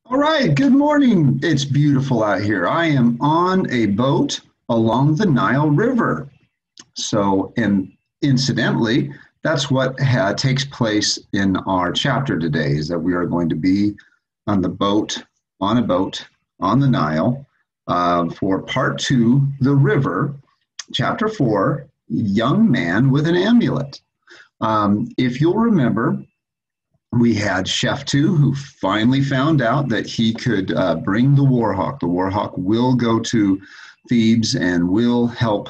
All right, good morning. It's beautiful out here. I am on a boat along the Nile River. And incidentally, that's what takes place in our chapter today, is that we are going to be on the boat, on a boat on the Nile for part two, the river, chapter four, young man with an amulet. If you'll remember, we had Sheftu, who finally found out that he could bring the Warhawk. The Warhawk will go to Thebes and will help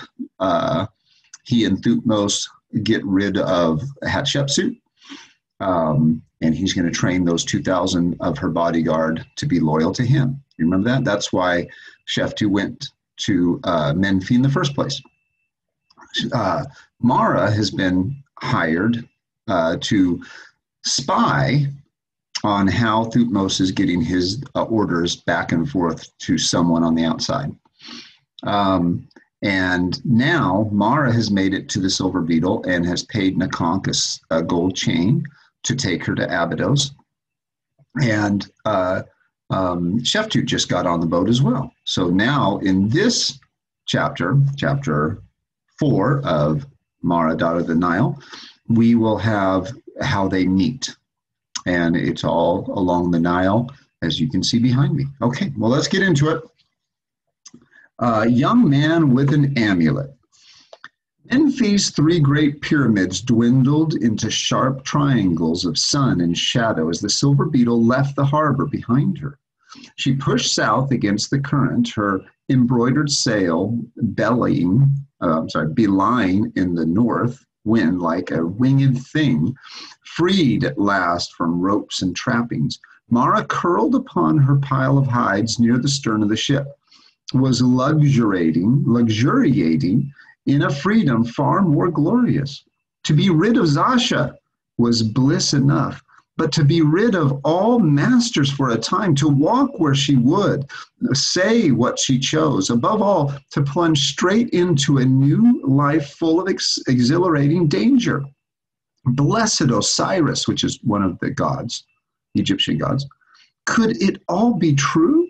he and Thutmose get rid of Hatshepsut. And he's going to train those 2,000 of her bodyguard to be loyal to him. You remember that? That's why Sheftu went to Menfi in the first place. Mara has been hired to spy on how Thutmose is getting his orders back and forth to someone on the outside. And now Mara has made it to the Silver Beetle and has paid Nakonk a gold chain to take her to Abydos. And Sheftu just got on the boat as well. So now in this chapter 4 of Mara, Daughter of the Nile, we will have how they meet. And it's all along the Nile, as you can see behind me. Okay, well, let's get into it. Young man with an amulet. Menfi's 3 great pyramids dwindled into sharp triangles of sun and shadow as the Silver Beetle left the harbor behind her. She pushed south against the current, her embroidered sail belaying in the north wind like a winged thing, freed at last from ropes and trappings. Mara, curled upon her pile of hides near the stern of the ship, was luxuriating in a freedom far more glorious. To be rid of Zasha was bliss enough, but to be rid of all masters for a time, to walk where she would, say what she chose, above all, to plunge straight into a new life full of exhilarating danger. Blessed Osiris, which is one of the gods, Egyptian gods, could it all be true?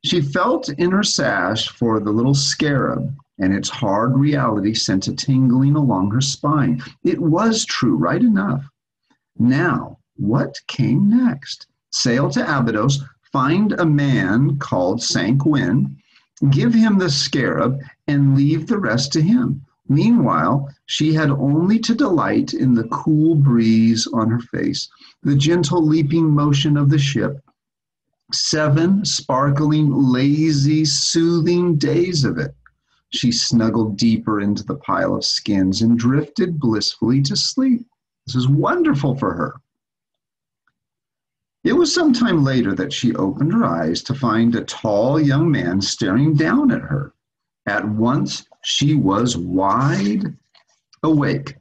She felt in her sash for the little scarab, and its hard reality sent a tingling along her spine. It was true, right enough. Now, what came next? Sail to Abydos, find a man called Sanquin, give him the scarab, and leave the rest to him. Meanwhile, she had only to delight in the cool breeze on her face, the gentle leaping motion of the ship. 7 sparkling, lazy, soothing days of it. She snuggled deeper into the pile of skins and drifted blissfully to sleep. This is wonderful for her. It was some time later that she opened her eyes to find a tall young man staring down at her. At once, she was wide awake.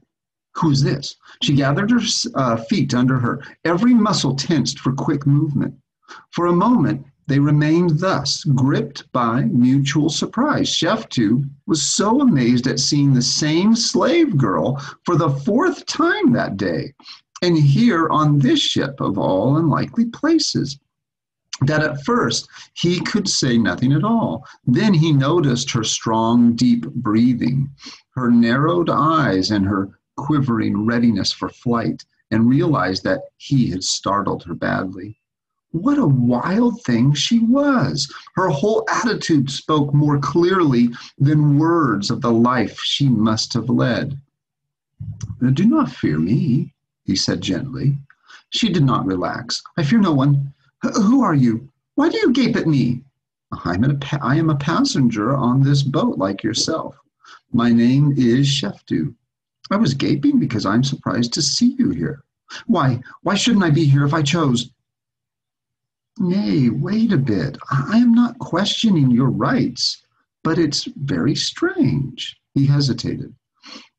Who's this? She gathered her feet under her, every muscle tensed for quick movement. For a moment, they remained thus, gripped by mutual surprise. Sheftu was so amazed at seeing the same slave girl for the 4th time that day, and here on this ship of all unlikely places, that at first he could say nothing at all. Then he noticed her strong, deep breathing, her narrowed eyes, and her quivering readiness for flight, and realized that he had startled her badly. What a wild thing she was. Her whole attitude spoke more clearly than words of the life she must have led. Do not fear me, he said gently. She did not relax. I fear no one. Who are you? Why do you gape at me? I am a passenger on this boat like yourself. My name is Sheftu. I was gaping because I'm surprised to see you here. Why shouldn't I be here if I chose? Nay, wait a bit. I am not questioning your rights, but it's very strange. He hesitated.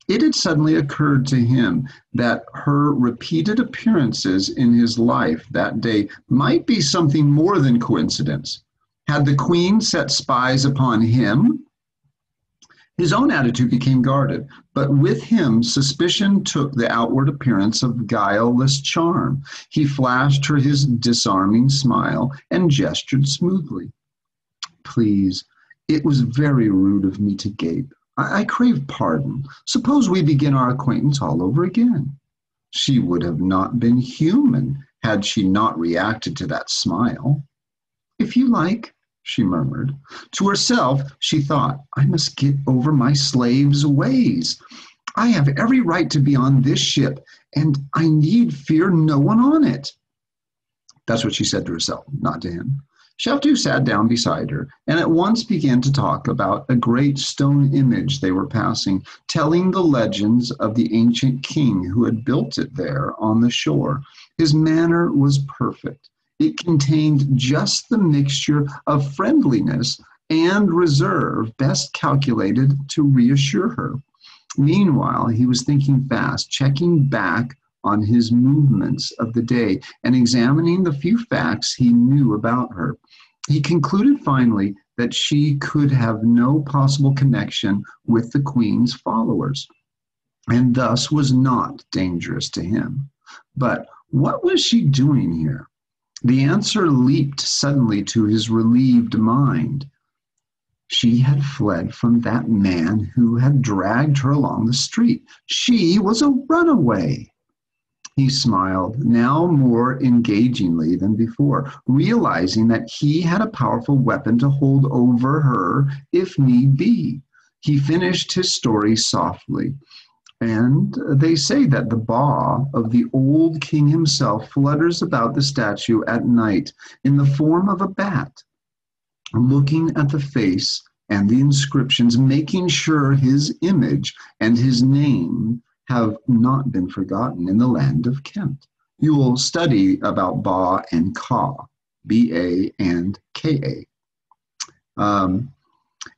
It had suddenly occurred to him that her repeated appearances in his life that day might be something more than coincidence. Had the queen set spies upon him? His own attitude became guarded, but with him suspicion took the outward appearance of guileless charm. He flashed her his disarming smile and gestured smoothly. Please, it was very rude of me to gape. I crave pardon. Suppose we begin our acquaintance all over again. She would have not been human had she not reacted to that smile. If you like, she murmured. To herself, she thought, I must get over my slave's ways. I have every right to be on this ship, and I need fear no one on it. That's what she said to herself, not to him. Sheftu sat down beside her and at once began to talk about a great stone image they were passing, telling the legends of the ancient king who had built it there on the shore. His manner was perfect. It contained just the mixture of friendliness and reserve best calculated to reassure her. Meanwhile, he was thinking fast, checking back on his movements of the day and examining the few facts he knew about her. He concluded finally that she could have no possible connection with the Queen's followers, and thus was not dangerous to him. But what was she doing here? The answer leaped suddenly to his relieved mind. She had fled from that man who had dragged her along the street. She was a runaway. He smiled, now more engagingly than before, realizing that he had a powerful weapon to hold over her if need be. He finished his story softly. And they say that the ba of the old king himself flutters about the statue at night in the form of a bat, looking at the face and the inscriptions, making sure his image and his name have not been forgotten in the land of Kent. You will study about Ba and Ka, B-A and K-A.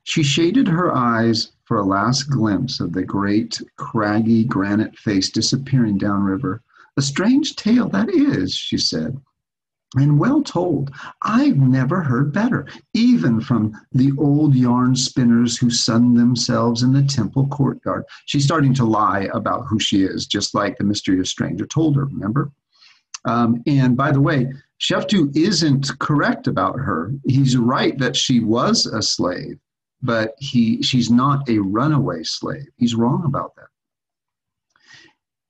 She shaded her eyes for a last glimpse of the great, craggy granite face disappearing downriver. A strange tale that is, she said, and well told. I've never heard better, even from the old yarn spinners who sunned themselves in the temple courtyard. She's starting to lie about who she is, just like the mysterious stranger told her, remember? And by the way, Sheftu isn't correct about her. He's right that she was a slave, but she's not a runaway slave. He's wrong about that.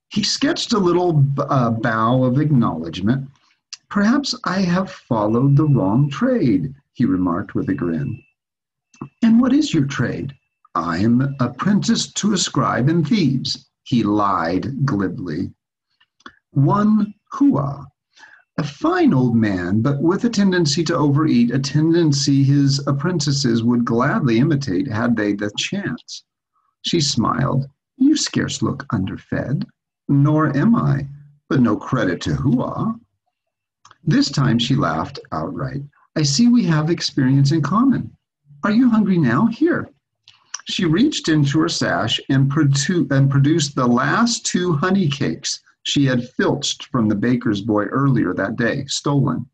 He sketched a little bow of acknowledgement. Perhaps I have followed the wrong trade, he remarked with a grin. And what is your trade? I am apprenticed to a scribe in Thebes, he lied glibly. One hua, a fine old man, but with a tendency to overeat, a tendency his apprentices would gladly imitate had they the chance. She smiled. You scarce look underfed. Nor am I, but no credit to hua. This time she laughed outright. I see we have experience in common. Are you hungry now? Here. She reached into her sash and produced the last 2 honey cakes she had filched from the baker's boy earlier that day, stolen.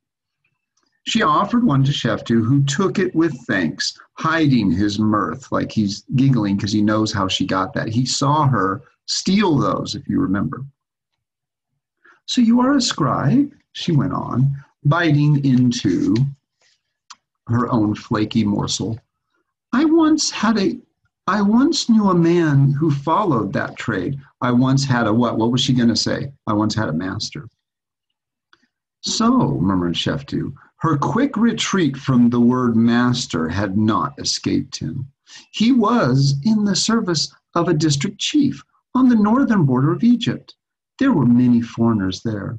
She offered one to Sheftu, who took it with thanks, hiding his mirth, like he's giggling because he knows how she got that. He saw her steal those, if you remember. So you are a scribe, she went on, biting into her own flaky morsel. I once knew a man who followed that trade. I once had a what? What was she going to say? I once had a master. So, murmured Sheftu, her quick retreat from the word master had not escaped him. He was in the service of a district chief on the northern border of Egypt. There were many foreigners there.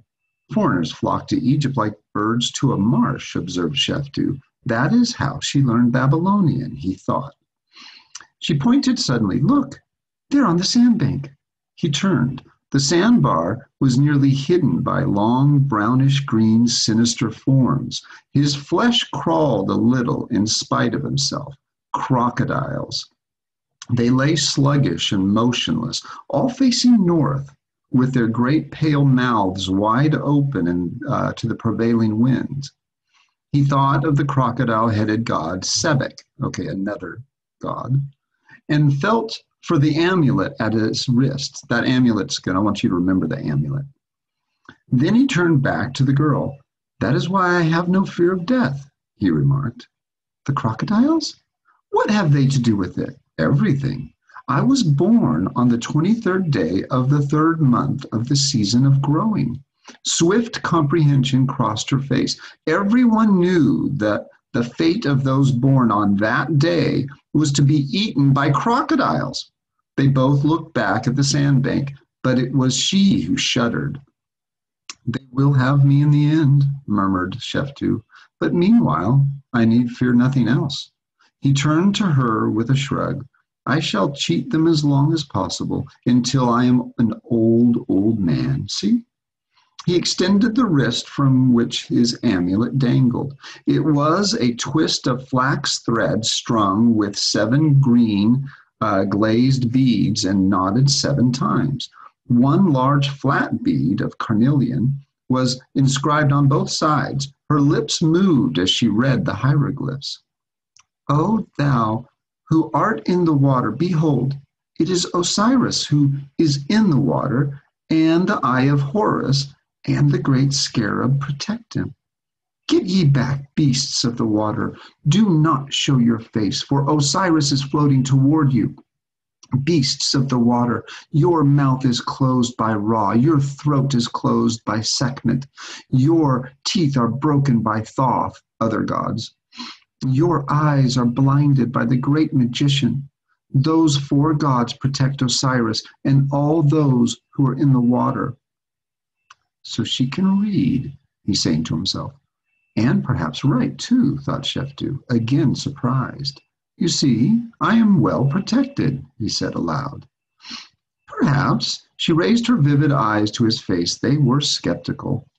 Foreigners flock to Egypt like birds to a marsh, observed Sheftu. That is how she learned Babylonian, he thought. She pointed suddenly. Look, there on the sandbank. He turned. The sandbar was nearly hidden by long, brownish-green, sinister forms. His flesh crawled a little in spite of himself. Crocodiles. They lay sluggish and motionless, all facing north, with their great pale mouths wide open and to the prevailing wind. He thought of the crocodile-headed god Sebek, okay, another god, and felt for the amulet at his wrist. That amulet's good. I want you to remember the amulet. Then he turned back to the girl. That is why I have no fear of death, he remarked. The crocodiles? What have they to do with it? Everything. I was born on the 23rd day of the 3rd month of the season of growing. Swift comprehension crossed her face. Everyone knew that the fate of those born on that day was to be eaten by crocodiles. They both looked back at the sandbank, but it was she who shuddered. They will have me in the end, murmured Sheftu, but meanwhile I need fear nothing else. He turned to her with a shrug. I shall cheat them as long as possible until I am an old man. See? He extended the wrist from which his amulet dangled. It was a twist of flax thread strung with 7 green glazed beads and knotted 7 times. One large flat bead of carnelian was inscribed on both sides. Her lips moved as she read the hieroglyphs. O thou who art in the water, behold, it is Osiris who is in the water, and the eye of Horus and the great scarab protect him. Get ye back, beasts of the water. Do not show your face, for Osiris is floating toward you. Beasts of the water, your mouth is closed by Ra, your throat is closed by Sekhmet, your teeth are broken by Thoth, other gods. Your eyes are blinded by the great magician. Those 4 gods protect Osiris and all those who are in the water. So she can read, he's saying to himself. And perhaps write too, thought Sheftu, again surprised. You see, I am well protected, he said aloud. Perhaps. She raised her vivid eyes to his face. They were skeptical.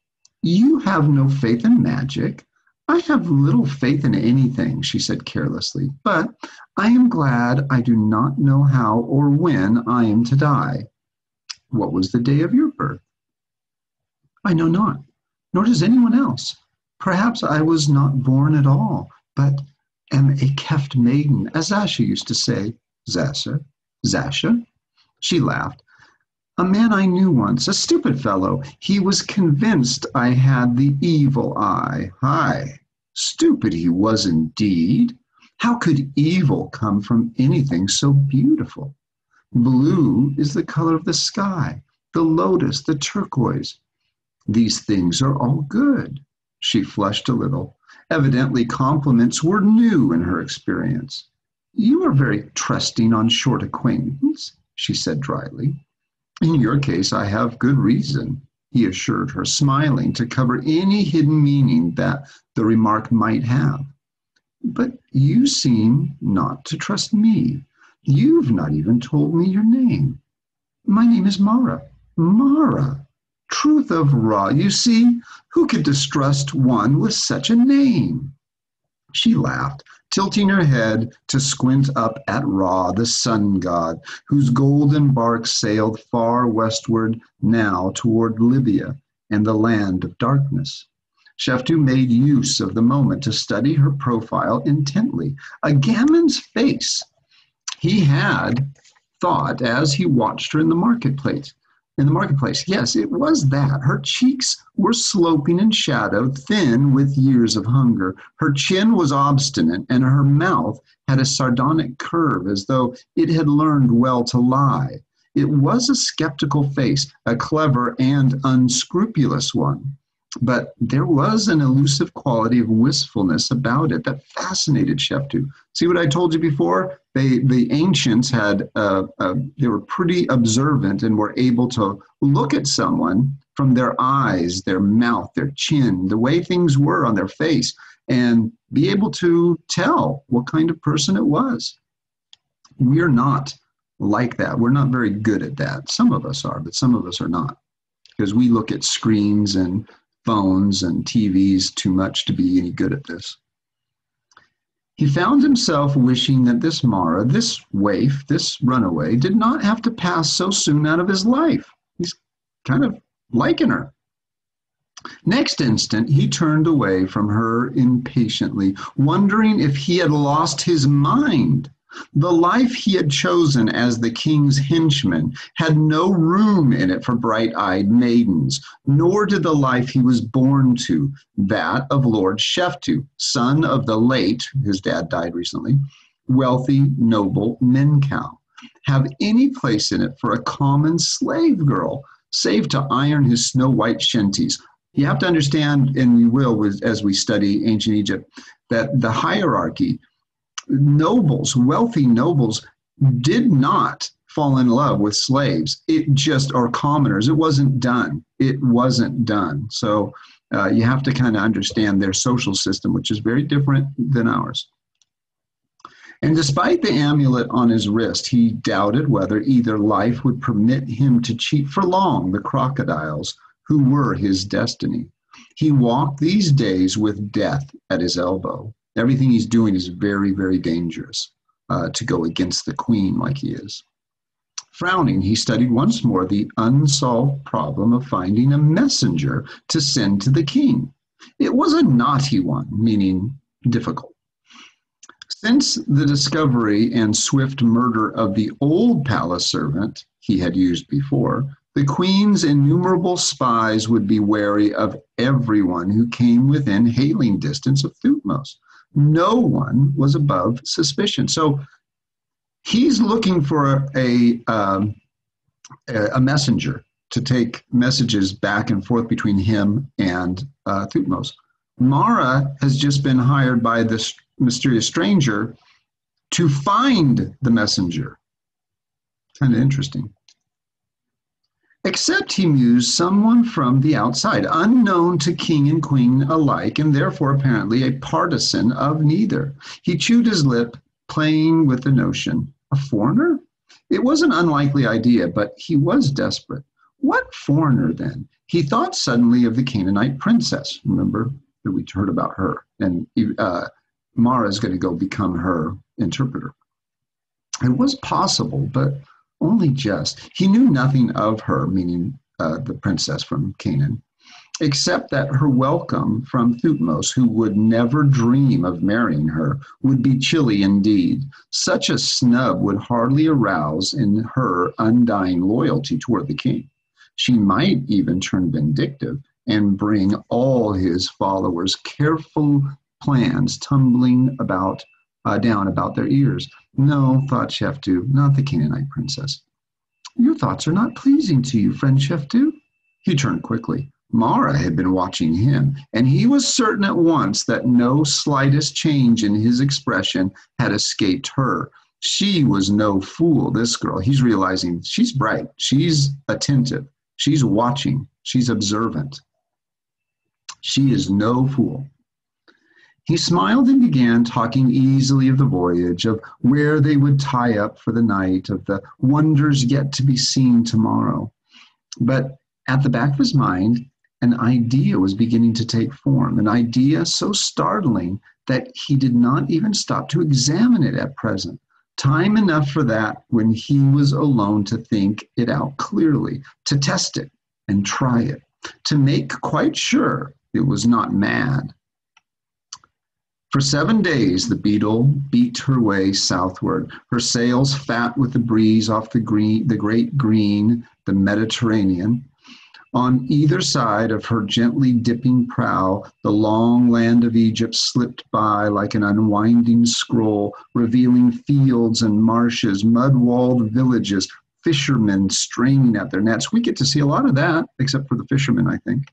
You have no faith in magic. I have little faith in anything, she said carelessly, but I am glad I do not know how or when I am to die. What was the day of your birth? I know not, nor does anyone else. Perhaps I was not born at all, but am a keft maiden, as Zasha used to say. Zasha? She laughed. A man I knew once, a stupid fellow. He was convinced I had the evil eye. Hi, stupid he was indeed. How could evil come from anything so beautiful? Blue is the color of the sky, the lotus, the turquoise. These things are all good. She flushed a little. Evidently, compliments were new in her experience. You are very trusting on short acquaintance, she said dryly. In your case, I have good reason, he assured her, smiling to cover any hidden meaning that the remark might have. But you seem not to trust me. You've not even told me your name. My name is Mara. Mara. Truth of Ra, you see, who could distrust one with such a name? She laughed, tilting her head to squint up at Ra, the sun god, whose golden bark sailed far westward now toward Libya and the land of darkness. Sheftu made use of the moment to study her profile intently. A gammon's face, he had thought as he watched her in the marketplace. Yes, it was that. Her cheeks were sloping in shadow, thin with years of hunger. Her chin was obstinate, and her mouth had a sardonic curve, as though it had learned well to lie. It was a skeptical face, a clever and unscrupulous one. But there was an elusive quality of wistfulness about it that fascinated Sheftu. See what I told you before? The ancients they were pretty observant and were able to look at someone from their eyes, their mouth, their chin, the way things were on their face, and be able to tell what kind of person it was. We're not like that. We're not very good at that. Some of us are, but some of us are not, because we look at screens and phones and TVs too much to be any good at this. He found himself wishing that this Mara, this waif, this runaway, did not have to pass so soon out of his life. He's kind of liking her. Next instant, he turned away from her impatiently, wondering if he had lost his mind. The life he had chosen as the king's henchman had no room in it for bright-eyed maidens, nor did the life he was born to, that of Lord Sheftu, son of the late, his dad died recently, wealthy, noble Mencow, have any place in it for a common slave girl, save to iron his snow-white shanties. You have to understand, and you will as we study ancient Egypt, that the hierarchy, nobles, wealthy nobles, did not fall in love with slaves. Or commoners. It wasn't done. It wasn't done. So you have to kind of understand their social system, which is very different than ours. And despite the amulet on his wrist, he doubted whether either life would permit him to cheat for long the crocodiles who were his destiny. He walked these days with death at his elbow. Everything he's doing is very, very dangerous to go against the queen like he is. Frowning, he studied once more the unsolved problem of finding a messenger to send to the king. It was a knotty one, meaning difficult. Since the discovery and swift murder of the old palace servant he had used before, the queen's innumerable spies would be wary of everyone who came within hailing distance of Thutmose. No one was above suspicion. So he's looking for a messenger to take messages back and forth between him and Thutmose. Mara has just been hired by this mysterious stranger to find the messenger. Kind of interesting. Except, he mused, someone from the outside, unknown to king and queen alike, and therefore apparently a partisan of neither. He chewed his lip, playing with the notion. A foreigner? It was an unlikely idea, but he was desperate. What foreigner, then? He thought suddenly of the Canaanite princess. Remember that we heard about her, and Mara is going to go become her interpreter. It was possible, but only just. He knew nothing of her, meaning the princess from Canaan, except that her welcome from Thutmose, who would never dream of marrying her, would be chilly indeed. Such a snub would hardly arouse in her undying loyalty toward the king. She might even turn vindictive and bring all his followers' careful plans tumbling down about their ears. No, thought Sheftu, not the Canaanite princess. Your thoughts are not pleasing to you, friend Sheftu. He turned quickly. Mara had been watching him, and he was certain at once that no slightest change in his expression had escaped her. She was no fool, this girl. He's realizing she's bright, she's attentive, she's watching, she's observant. She is no fool. He smiled and began talking easily of the voyage, of where they would tie up for the night, of the wonders yet to be seen tomorrow. But at the back of his mind, an idea was beginning to take form, an idea so startling that he did not even stop to examine it at present. Time enough for that when he was alone to think it out clearly, to test it and try it, to make quite sure it was not mad. For 7 days, the Beetle beat her way southward, her sails fat with the breeze off the great green, the Mediterranean. On either side of her gently dipping prow, the long land of Egypt slipped by like an unwinding scroll, revealing fields and marshes, mud-walled villages, fishermen straining at their nets. We get to see a lot of that, except for the fishermen, I think.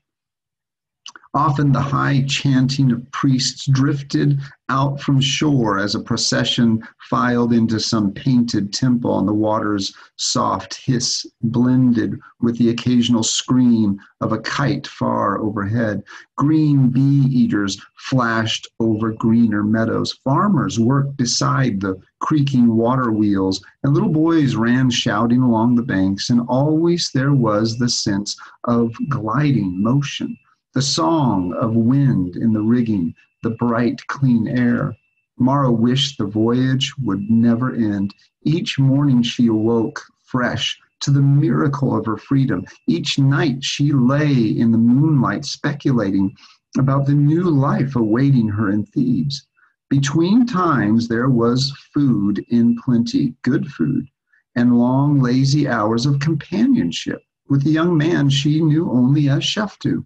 Often the high chanting of priests drifted out from shore as a procession filed into some painted temple, and the water's soft hiss blended with the occasional scream of a kite far overhead. Green bee-eaters flashed over greener meadows. Farmers worked beside the creaking water wheels, and little boys ran shouting along the banks, and always there was the sense of gliding motion. The song of wind in the rigging, the bright, clean air. Mara wished the voyage would never end. Each morning she awoke fresh to the miracle of her freedom. Each night she lay in the moonlight speculating about the new life awaiting her in Thebes. Between times there was food in plenty, good food, and long, lazy hours of companionship with a young man she knew only as Sheftu.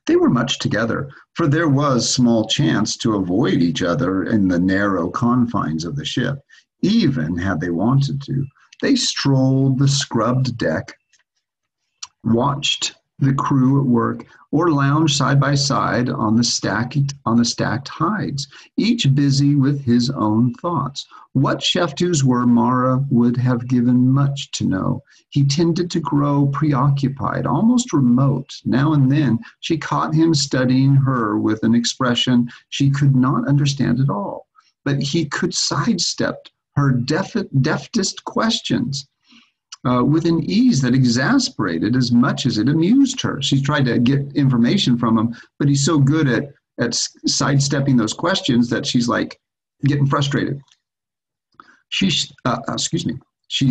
They were much together, for there was small chance to avoid each other in the narrow confines of the ship, even had they wanted to. They strolled the scrubbed deck, watched the crew at work, or lounged side by side on the stacked hides, each busy with his own thoughts. What Sheftu's were, Mara would have given much to know. He tended to grow preoccupied, almost remote. Now and then she caught him studying her with an expression she could not understand at all, but he could sidestep her deftest questions with an ease that exasperated as much as it amused her. She tried to get information from him, but he's so good at sidestepping those questions that she's like getting frustrated. She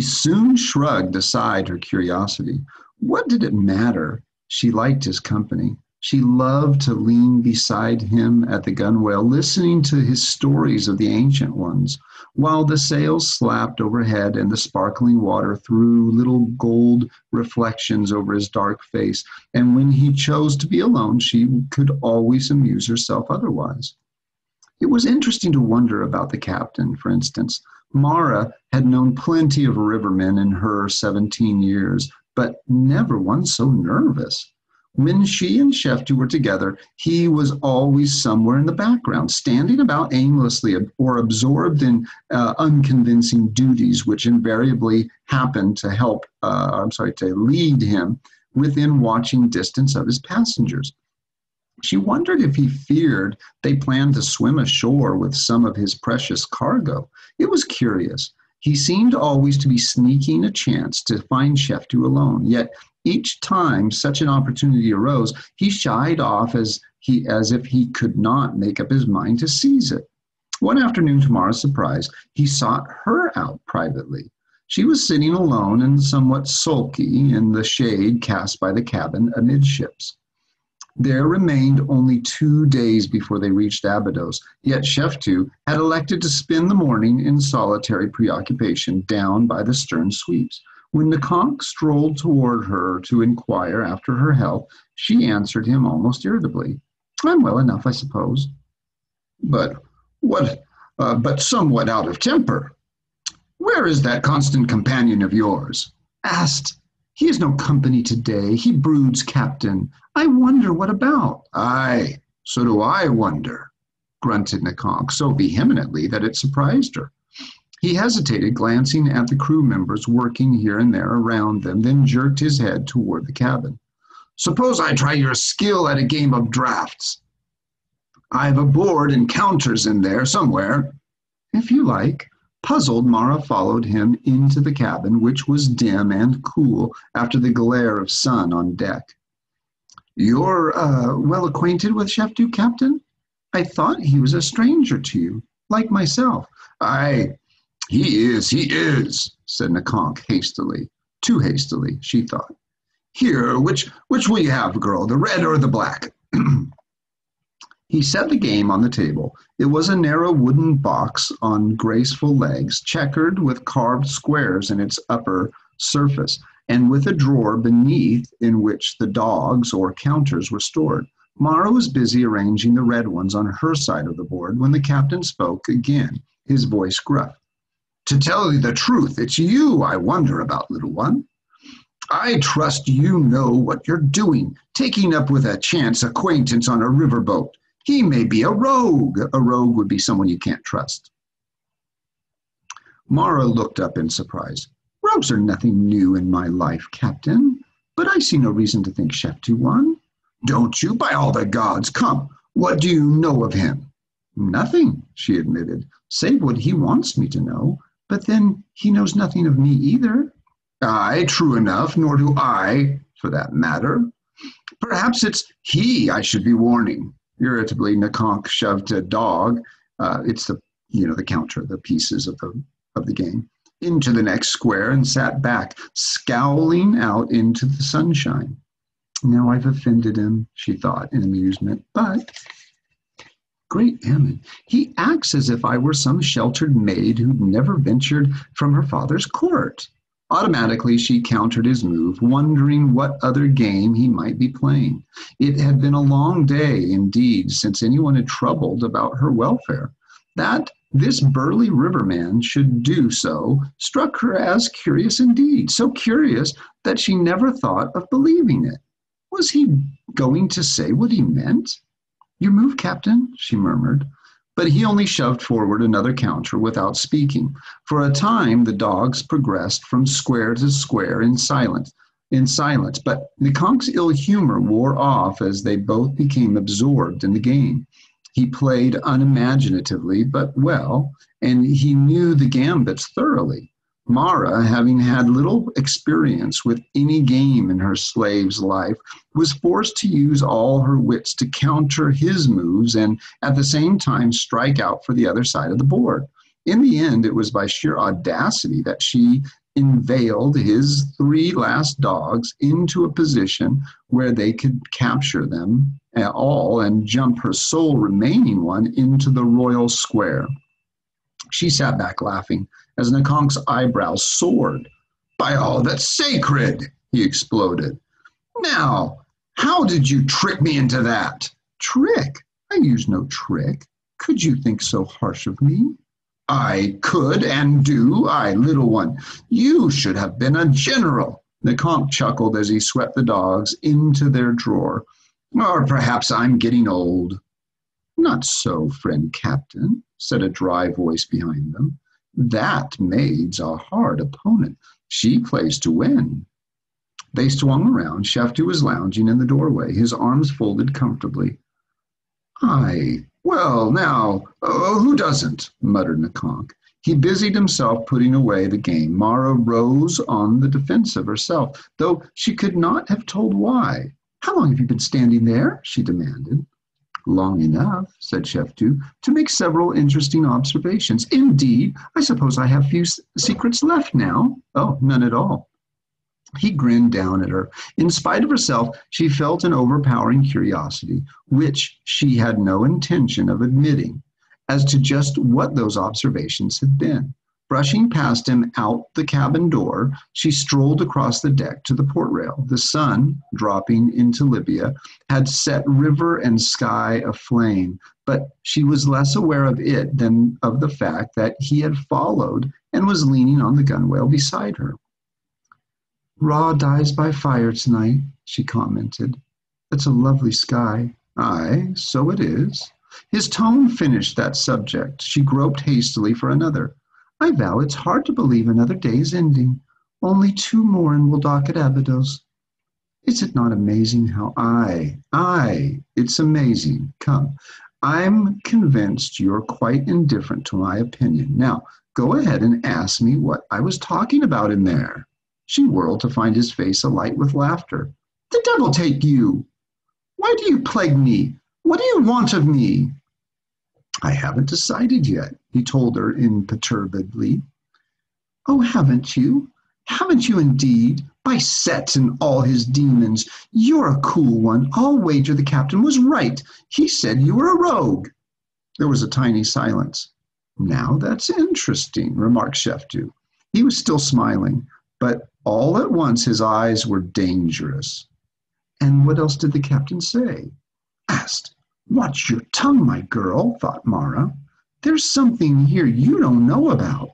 soon shrugged aside her curiosity. What did it matter? She liked his company. She loved to lean beside him at the gunwale, listening to his stories of the ancient ones, while the sails slapped overhead and the sparkling water threw little gold reflections over his dark face. And when he chose to be alone, she could always amuse herself otherwise. It was interesting to wonder about the captain, for instance. Mara had known plenty of rivermen in her 17 years, but never one so nervous. When she and Sheftu were together, he was always somewhere in the background, standing about aimlessly or absorbed in unconvincing duties, which invariably happened to lead him within watching distance of his passengers. She wondered if he feared they planned to swim ashore with some of his precious cargo. It was curious. He seemed always to be sneaking a chance to find Sheftu alone, yet each time such an opportunity arose, he shied off as if he could not make up his mind to seize it. One afternoon, to Mara's surprise, he sought her out privately. She was sitting alone and somewhat sulky in the shade cast by the cabin amidships. There remained only 2 days before they reached Abydos, yet Sheftu had elected to spend the morning in solitary preoccupation down by the stern sweeps. When the conch strolled toward her to inquire after her health, she answered him almost irritably. "I'm well enough, I suppose." But somewhat out of temper. "Where is that constant companion of yours?" asked. "He is no company today. He broods, Captain. I wonder what about." "Aye, so do I wonder," grunted Nakonk so vehemently that it surprised her. He hesitated, glancing at the crew members working here and there around them, then jerked his head toward the cabin. "Suppose I try your skill at a game of draughts? I've a board and counters in there somewhere." "If you like." Puzzled, Mara followed him into the cabin, which was dim and cool after the glare of sun on deck. "You're well acquainted with Sheftu, Captain? I thought he was a stranger to you, like myself." "Aye, he is, said Nakonk hastily. Too hastily, she thought. "Here, which will you have, girl, the red or the black?" He set the game on the table. It was a narrow wooden box on graceful legs, checkered with carved squares in its upper surface, and with a drawer beneath in which the dogs or counters were stored. Mara was busy arranging the red ones on her side of the board when the captain spoke again, his voice gruff. "To tell you the truth, it's you I wonder about, little one. I trust you know what you're doing, taking up with a chance acquaintance on a riverboat. He may be a rogue. A rogue would be someone you can't trust." Mara looked up in surprise. "Rogues are nothing new in my life, Captain, but I see no reason to think Sheftu one." "Don't you? By all the gods, come, what do you know of him?" "Nothing," she admitted, "save what he wants me to know, but then he knows nothing of me either." "Aye, true enough, nor do I, for that matter. Perhaps it's he I should be warning." Irritably, Nakonk shoved a dog, it's the counter, the pieces of the game, into the next square and sat back, scowling out into the sunshine. "Now I've offended him," she thought in amusement, but Great Ammon, he acts as if I were some sheltered maid who'd never ventured from her father's court. Automatically, she countered his move, wondering what other game he might be playing. It had been a long day, indeed, since anyone had troubled about her welfare. That this burly riverman should do so struck her as curious indeed, so curious that she never thought of believing it. Was he going to say what he meant? "Your move, Captain," she murmured. But he only shoved forward another counter without speaking. For a time, the dogs progressed from square to square in silence. But the conk's ill humor wore off as they both became absorbed in the game. He played unimaginatively, but well, and he knew the gambits thoroughly. Mara, having had little experience with any game in her slave's life, was forced to use all her wits to counter his moves and at the same time strike out for the other side of the board. In the end, it was by sheer audacity that she inveigled his three last dogs into a position where they could capture them all and jump her sole remaining one into the royal square. She sat back laughing as Nakonk's eyebrows soared. "By all that's sacred!" he exploded. "Now, how did you trick me into that?" "Trick? I use no trick. Could you think so harsh of me?" "I could and do, I, little one. You should have been a general." Nakonk chuckled as he swept the dogs into their drawer. "Or perhaps I'm getting old." "Not so, friend Captain," said a dry voice behind them. "That maid's a hard opponent. She plays to win." They swung around. Sheftu was lounging in the doorway, his arms folded comfortably. "Aye, well, now, who doesn't?" muttered Nakonk. He busied himself putting away the game. Mara rose on the defensive herself, though she could not have told why. "How long have you been standing there?" she demanded. "Long enough," said Sheftu, "to make several interesting observations. Indeed, I suppose I have few secrets left now." "Oh, none at all." He grinned down at her. In spite of herself, she felt an overpowering curiosity, which she had no intention of admitting, as to just what those observations had been. Brushing past him out the cabin door, she strolled across the deck to the port rail. The sun, dropping into Libya, had set river and sky aflame, but she was less aware of it than of the fact that he had followed and was leaning on the gunwale beside her. "Ra dies by fire tonight," she commented. "It's a lovely sky." "Aye, so it is." His tone finished that subject. She groped hastily for another. "I vow it's hard to believe another day's ending. Only 2 more and we'll dock at Abydos. Is it not amazing how Aye, it's amazing. Come, I'm convinced you're quite indifferent to my opinion. Now, go ahead and ask me what I was talking about in there." She whirled to find his face alight with laughter. "The devil take you! Why do you plague me? What do you want of me?" "I haven't decided yet," he told her imperturbably. "Oh, haven't you? Haven't you indeed? By Set and all his demons, you're a cool one. I'll wager the captain was right. He said you were a rogue." There was a tiny silence. "Now that's interesting," remarked Sheftu. He was still smiling, but all at once his eyes were dangerous. "And what else did the captain say?" asked. "Watch your tongue, my girl," thought Mara. "There's something here you don't know about."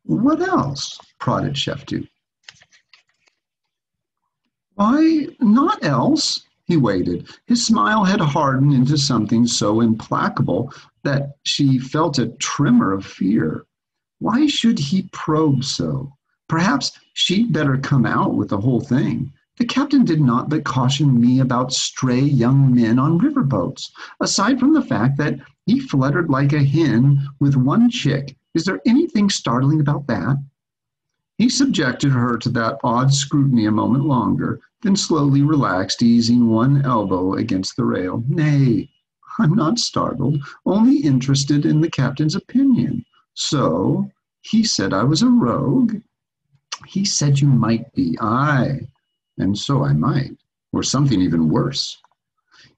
"What else?" prodded Sheftu. "Why, not else." He waited. His smile had hardened into something so implacable that she felt a tremor of fear. Why should he probe so? Perhaps she'd better come out with the whole thing. The captain did not but caution me about stray young men on riverboats. Aside from the fact that he fluttered like a hen with one chick, is there anything startling about that? He subjected her to that odd scrutiny a moment longer, then slowly relaxed, easing one elbow against the rail. "Nay, I'm not startled, only interested in the captain's opinion. So, he said I was a rogue?" "He said you might be." "Aye, and so I might, or something even worse."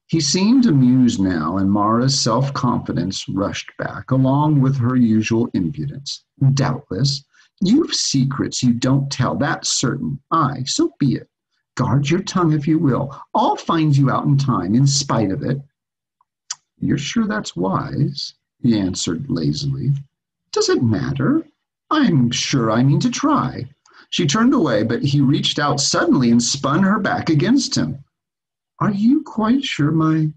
He seemed amused now, and Mara's self-confidence rushed back, along with her usual impudence. Doubtless, you've secrets you don't tell, that's certain. Aye, so be it. Guard your tongue if you will. I'll find you out in time, in spite of it. You're sure that's wise? He answered lazily. Does it matter? I'm sure I mean to try. She turned away, but he reached out suddenly and spun her back against him. Are you quite sure, my...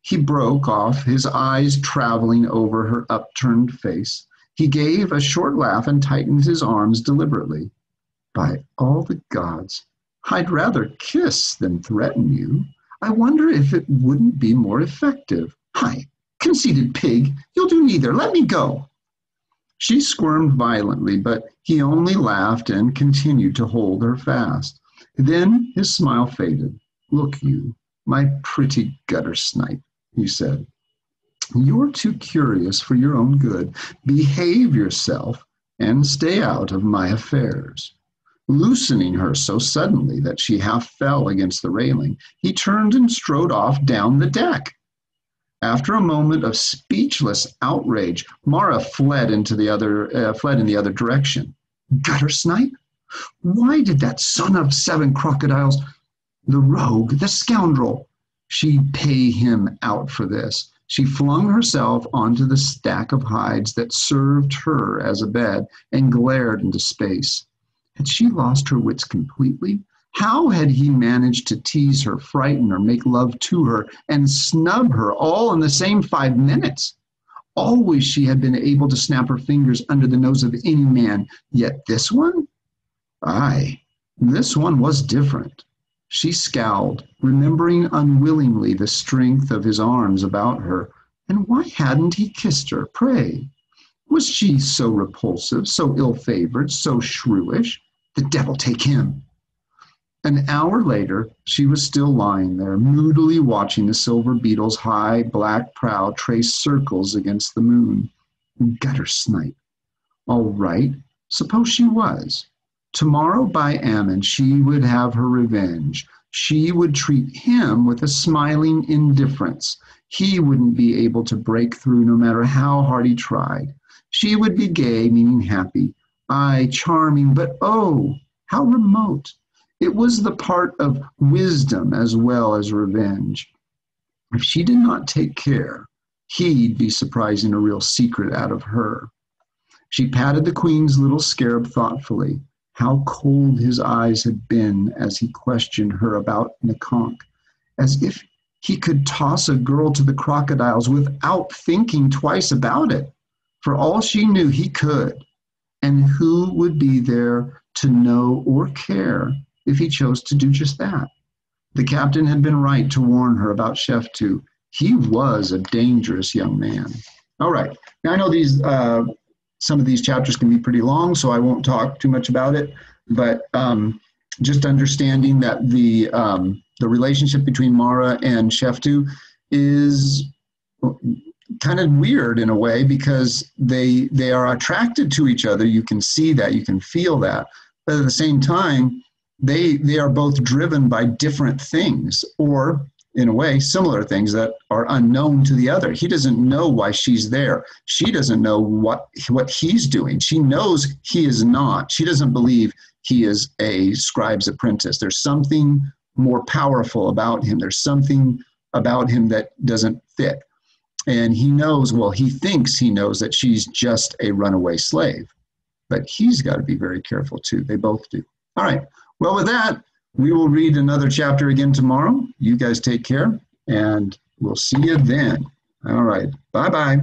He broke off, his eyes traveling over her upturned face. He gave a short laugh and tightened his arms deliberately. By all the gods, I'd rather kiss than threaten you. I wonder if it wouldn't be more effective. Hi, conceited pig, you'll do neither. Let me go. She squirmed violently, but he only laughed and continued to hold her fast. Then his smile faded. Look you, my pretty gutter snipe, he said. You're too curious for your own good. Behave yourself and stay out of my affairs. Loosening her so suddenly that she half fell against the railing, he turned and strode off down the deck. After a moment of speechless outrage, Mara fled in the other direction. Gutter snipe? Why did that son of 7 crocodiles, the rogue, the scoundrel, she'd pay him out for this? She flung herself onto the stack of hides that served her as a bed and glared into space. Had she lost her wits completely? How had he managed to tease her, frighten her, make love to her, and snub her all in the same 5 minutes? Always she had been able to snap her fingers under the nose of any man, yet this one? Aye, this one was different. She scowled, remembering unwillingly the strength of his arms about her. And why hadn't he kissed her, pray? Was she so repulsive, so ill-favored, so shrewish? The devil take him! An hour later, she was still lying there, moodily watching the silver beetle's high black prow trace circles against the moon. Gutter snipe. All right, suppose she was. Tomorrow by Ammon, she would have her revenge. She would treat him with a smiling indifference. He wouldn't be able to break through no matter how hard he tried. She would be gay, meaning happy. Aye, charming, but oh, how remote. It was the part of wisdom as well as revenge. If she did not take care, he'd be surprising a real secret out of her. She patted the queen's little scarab thoughtfully. How cold his eyes had been as he questioned her about Nakonk, as if he could toss a girl to the crocodiles without thinking twice about it. For all she knew, he could. And who would be there to know or care if he chose to do just that? The captain had been right to warn her about Sheftu. He was a dangerous young man. All right. Now, I know some of these chapters can be pretty long, so I won't talk too much about it. But just understanding that the relationship between Mara and Sheftu is kind of weird in a way, because they are attracted to each other. You can see that, you can feel that. But at the same time, they are both driven by different things, or in a way, similar things that are unknown to the other. He doesn't know why she's there. She doesn't know what he's doing. She knows he is not. She doesn't believe he is a scribe's apprentice. There's something more powerful about him. There's something about him that doesn't fit. And he knows, well, he thinks he knows that she's just a runaway slave. But he's got to be very careful too. They both do. All right. Well, with that, we will read another chapter again tomorrow. You guys take care, and we'll see you then. All right. Bye-bye.